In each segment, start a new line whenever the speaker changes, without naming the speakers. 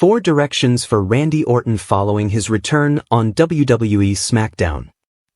4 directions for Randy Orton following his return on WWE SmackDown.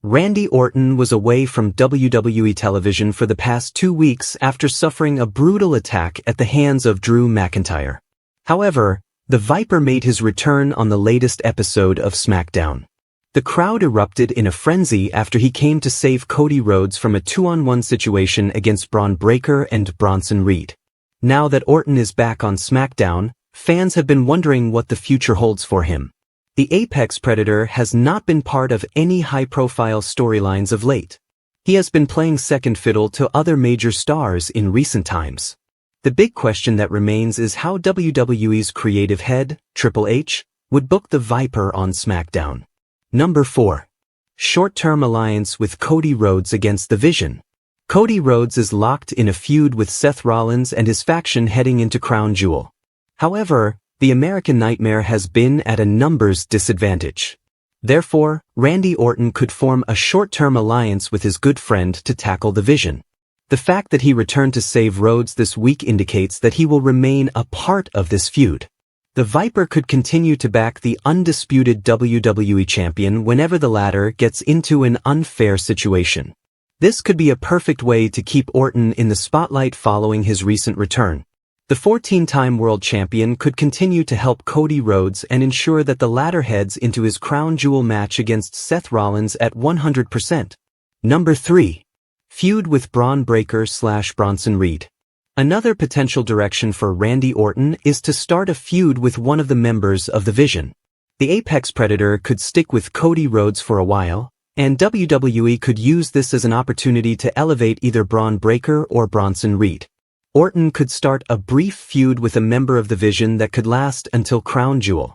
Randy Orton was away from WWE television for the past 2 weeks after suffering a brutal attack at the hands of Drew McIntyre. However, the Viper made his return on the latest episode of SmackDown. The crowd erupted in a frenzy after he came to save Cody Rhodes from a 2-on-1 situation against Braun Breaker and Bronson Reed. Now that Orton is back on SmackDown, fans have been wondering what the future holds for him. The Apex Predator has not been part of any high-profile storylines of late. He has been playing second fiddle to other major stars in recent times. The big question that remains is how WWE's creative head, Triple H, would book the Viper on SmackDown. Number 4. Short-term alliance with Cody Rhodes against the Vision. Cody Rhodes is locked in a feud with Seth Rollins and his faction heading into Crown Jewel. However, the American Nightmare has been at a numbers disadvantage. Therefore, Randy Orton could form a short-term alliance with his good friend to tackle the Vision. The fact that he returned to save Rhodes this week indicates that he will remain a part of this feud. The Viper could continue to back the undisputed WWE champion whenever the latter gets into an unfair situation. This could be a perfect way to keep Orton in the spotlight following his recent return. The 14-time world champion could continue to help Cody Rhodes and ensure that the latter heads into his crown jewel match against Seth Rollins at 100%. Number 3. Feud with Braun Breaker / Bronson Reed. Another potential direction for Randy Orton is to start a feud with one of the members of the Vision. The Apex Predator could stick with Cody Rhodes for a while, and WWE could use this as an opportunity to elevate either Braun Breaker or Bronson Reed. Orton could start a brief feud with a member of the Vision that could last until Crown Jewel.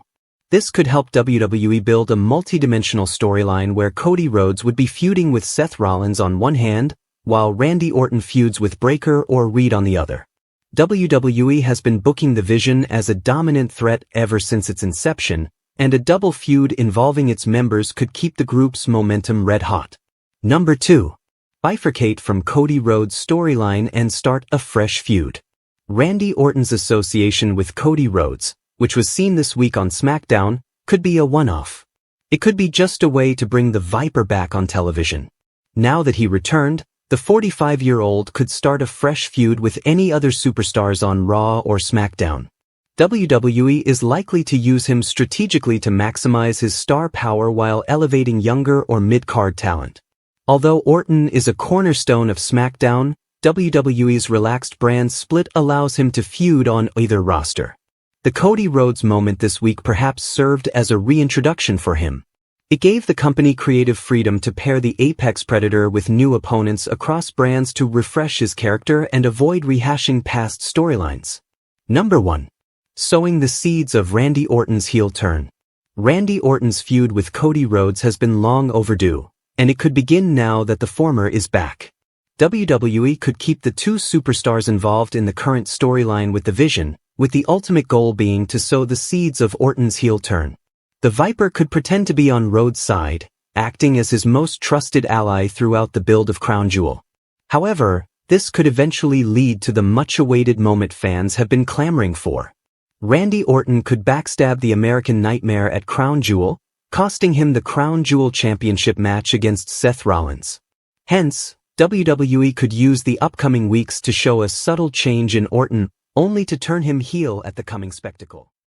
This could help WWE build a multi-dimensional storyline where Cody Rhodes would be feuding with Seth Rollins on one hand, while Randy Orton feuds with Breaker or Reed on the other. WWE has been booking the Vision as a dominant threat ever since its inception, and a double feud involving its members could keep the group's momentum red hot. Number 2. Bifurcate from Cody Rhodes' storyline and start a fresh feud. Randy Orton's association with Cody Rhodes, which was seen this week on SmackDown, could be a one-off. It could be just a way to bring the Viper back on television. Now that he returned, the 45-year-old could start a fresh feud with any other superstars on Raw or SmackDown. WWE is likely to use him strategically to maximize his star power while elevating younger or mid-card talent. Although Orton is a cornerstone of SmackDown, WWE's relaxed brand split allows him to feud on either roster. The Cody Rhodes moment this week perhaps served as a reintroduction for him. It gave the company creative freedom to pair the Apex Predator with new opponents across brands to refresh his character and avoid rehashing past storylines. Number 1. Sowing the seeds of Randy Orton's heel turn. Randy Orton's feud with Cody Rhodes has been long overdue, and it could begin now that the former is back. WWE could keep the two superstars involved in the current storyline with the Vision, with the ultimate goal being to sow the seeds of Orton's heel turn. The Viper could pretend to be on Rhodes' side, acting as his most trusted ally throughout the build of Crown Jewel. However, this could eventually lead to the much-awaited moment fans have been clamoring for. Randy Orton could backstab the American Nightmare at Crown Jewel, costing him the Crown Jewel Championship match against Seth Rollins. Hence, WWE could use the upcoming weeks to show a subtle change in Orton, only to turn him heel at the coming spectacle.